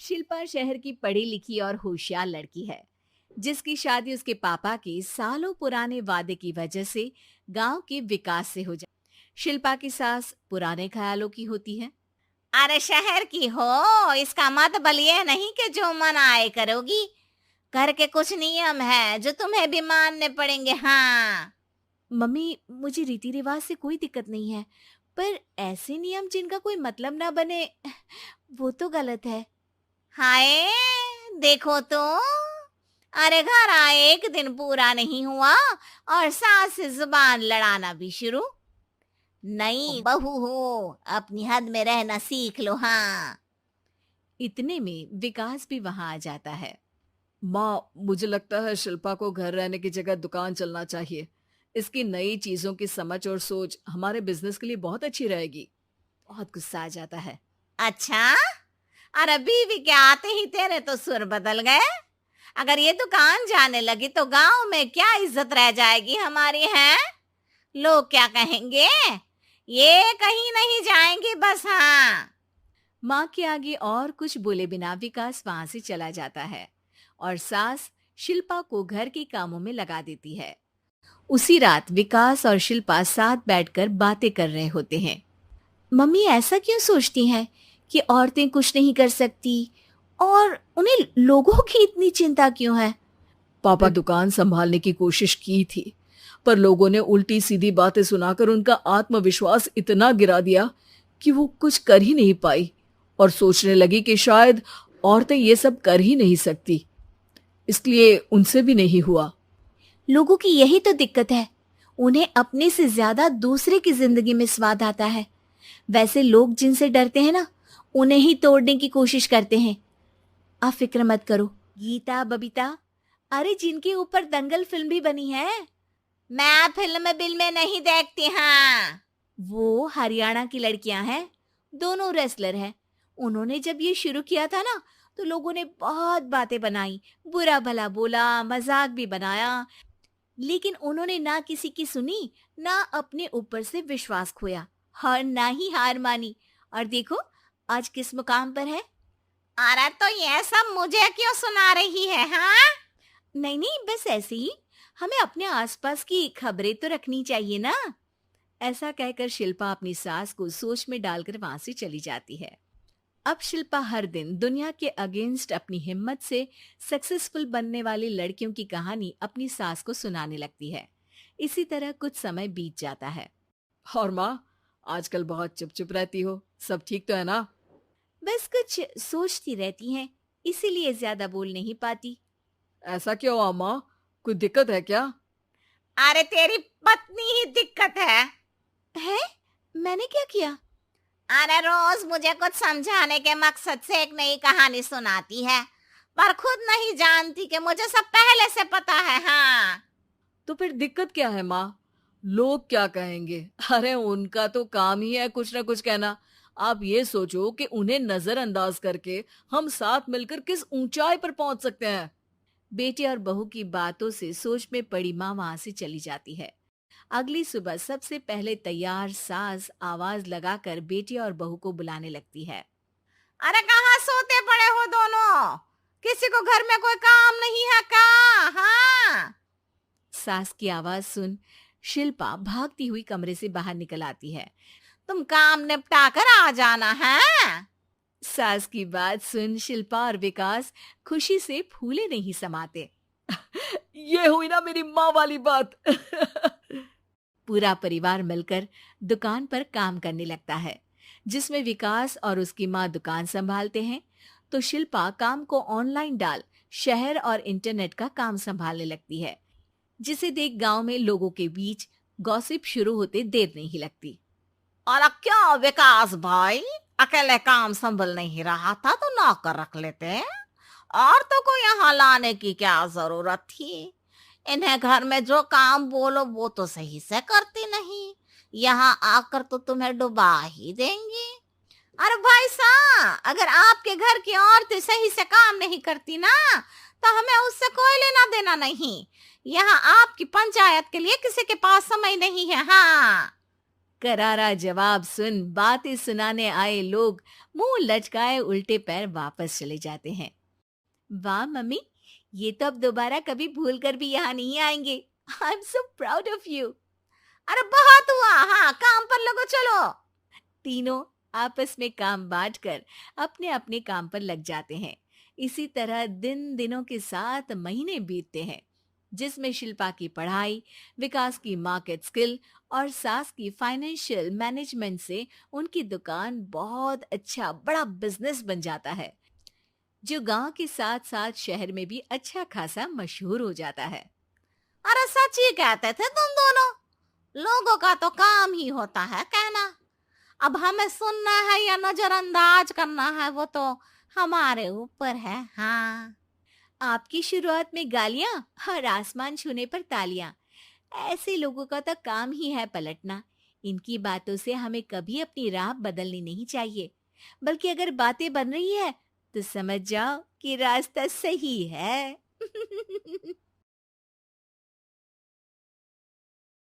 शिल्पा शहर की पढ़ी लिखी और होशियार लड़की है, जिसकी शादी उसके पापा के सालों पुराने वादे की वजह से गांव के विकास से हो जाए। शिल्पा की सास पुराने ख्यालों की होती है। अरे शहर की हो, इसका मतलब ये नहीं कि जो मन आए करोगी। घर के कुछ नियम है जो तुम्हें भी मानने पड़ेंगे। हाँ। मम्मी, मुझे रीति रिवाज से कोई दिक्कत नहीं है, पर ऐसे नियम जिनका कोई मतलब ना बने, वो तो गलत है। हाय, देखो तो। अरे घर आए एक दिन पूरा नहीं हुआ और सास से जुबान लड़ाना भी शुरू। नई बहू हो, अपनी हद में रहना सीख लो। हाँ। इतने में विकास भी वहां आ जाता है। माँ, मुझे लगता है शिल्पा को घर रहने की जगह दुकान चलना चाहिए। इसकी नई चीजों की समझ और सोच हमारे बिजनेस के लिए बहुत अच्छी रहेगी। बहुत गुस्सा आ जाता है। अच्छा। अरे बीवी के आते ही तेरे तो सुर बदल गए। अगर ये दुकान जाने लगी तो गांव में क्या इज्जत रह जाएगी हमारी है। लोग क्या कहेंगे। ये कहीं नहीं जाएंगे बस। हाँ। माँ के आगे और कुछ बोले बिना विकास वहां से चला जाता है और सास शिल्पा को घर के कामों में लगा देती है। उसी रात विकास और शिल्पा साथ बैठकर बातें कर रहे होते हैं। मम्मी ऐसा क्यों सोचती हैं कि औरतें कुछ नहीं कर सकती, और उन्हें लोगों की इतनी चिंता क्यों है? पापा दुकान संभालने की कोशिश की थी, पर लोगों ने उल्टी सीधी बातें सुनाकर उनका आत्मविश्वास इतना गिरा दिया कि वो कुछ कर ही नहीं पाई और सोचने लगी कि शायद औरतें ये सब कर ही नहीं सकती, इसलिए उनसे भी नहीं हुआ। लोगों की यही तो दिक्कत है, उन्हें अपने से ज्यादा दूसरे की जिंदगी में स्वाद आता है। वैसे लोग जिनसे डरते हैं ना, उन्हें ही तोड़ने की कोशिश करते हैं। आप फिक्र मत करो गीता, बबीता, अरे जिनके ऊपर दंगल फिल्म भी बनी है, मैं फिल्म बिल में नहीं देखती। हाँ। वो हरियाणा की लड़कियां हैं, दोनों रेसलर हैं। उन्होंने जब ये शुरू किया था ना, तो लोगों ने बहुत बातें बनाई, बुरा भला बोला, मजाक भी बनाया, लेकिन उन्होंने ना किसी की सुनी, ना अपने ऊपर से विश्वास खोया और ना ही हार मानी। और देखो आज किस मुकाम पर है। अरे तो ये सब मुझे क्यों सुना रही है। हाँ। नहीं नहीं, बस ऐसे ही, हमें अपने आसपास की खबरें तो रखनी चाहिए ना। ऐसा कहकर शिल्पा अपनी सास को सोच में डालकर वहां से चली जाती है। अब शिल्पा हर दिन दुनिया के अगेंस्ट अपनी हिम्मत से सक्सेसफुल बनने वाली लड़कियों की कहानी अपनी सास को सुनाने लगती है। इसी तरह कुछ समय बीत जाता है। और माँ, आजकल बहुत चुप चुप रहती हो, सब ठीक तो है ना? बस कुछ सोचती रहती हैं, इसीलिए ज्यादा बोल नहीं पाती। ऐसा क्यों हुआ माँ, कोई दिक्कत है क्या? अरे तेरी पत्नी ही दिक्कत है? मैंने क्या किया? अरे रोज मुझे कुछ समझाने के मकसद से एक नई कहानी सुनाती है, पर खुद नहीं जानती कि मुझे सब पहले से पता है। हाँ। तो फिर दिक्कत क्या है माँ? लोग क्या कहेंगे? अरे उनका तो काम ही है कुछ ना कुछ कहना। आप ये सोचो कि उन्हें नजरअंदाज करके हम साथ मिलकर किस ऊंचाई पर पहुंच सकते हैं। बेटे और बहू की बातों से सोच में पड़ी माँ वहां से चली जाती है। अगली सुबह सबसे पहले तैयार सास आवाज लगाकर बेटे और बहू को बुलाने लगती है। अरे कहाँ सोते पड़े हो दोनों? किसी को घर में कोई काम नहीं है क्या? हाँ। सास की आवाज सुन शिल्पा भागती हुई कमरे से बाहर निकल आती है। तुम काम निपटा कर आ जाना है। सास की बात सुन शिल्पा और विकास खुशी से फूले नहीं समाते। ये हुई ना मेरी माँ वाली बात। पूरा परिवार मिलकर दुकान पर काम करने लगता है, जिसमें विकास और उसकी माँ दुकान संभालते हैं, तो शिल्पा काम को ऑनलाइन डाल शहर और इंटरनेट का काम संभालने लगती है, जिसे देख गांव में लोगों के बीच गॉसिप शुरू होते देर नहीं लगती। और अब क्या विकास भाई, अकेले काम संभल नहीं रहा था तो नौकर रख लेते। और तो को यहाँ लाने की क्या जरूरत थी। इन्हें घर में जो काम बोलो वो तो सही से करती नहीं। यहाँ आकर तो तुम्हें डुबा ही देंगी। अरे भाई साहब, अगर आपके घर की औरतें सही से काम नहीं करती ना, तो हमें उससे कोई लेना देना नहीं। यहाँ आपकी पंचायत के लिए किसी के पास समय नहीं है। हाँ। करारा जवाब सुन बातें सुनाने आए लोग मुंह लटकाए उल्टे पैर वापस चले जाते हैं। वाह मम्मी, ये तो अब दोबारा कभी भूल कर भी यहाँ नहीं आएंगे। I am so proud of you. अरे बहुत हुआ, हाँ काम पर लगो चलो। तीनों आपस में काम बांटकर अपने अपने काम पर लग जाते हैं। इसी तरह दिन दिनों के साथ महीने बीतते हैं, जिसमें शिल्पा की पढ़ाई, विकास की मार्केट स्किल और सास की फाइनेंशियल मैनेजमेंट से उनकी दुकान बहुत अच्छा बड़ा बिजनेस बन जाता है, जो गांव के साथ साथ शहर में भी अच्छा खासा मशहूर हो जाता है। अरे सच ही कहते थे तुम दोनों, लोगों का तो काम ही होता है कहना। अब हमें सुनना है या नजरअंदाज करना है वो तो हमारे ऊपर है। हाँ, आपकी शुरुआत में गालियां और आसमान छूने पर तालियां, ऐसे लोगों का तो काम ही है पलटना। इनकी बातों से हमें कभी अपनी राह बदलनी नहीं चाहिए, बल्कि अगर बातें बन रही है तो समझ जाओ कि रास्ता सही है।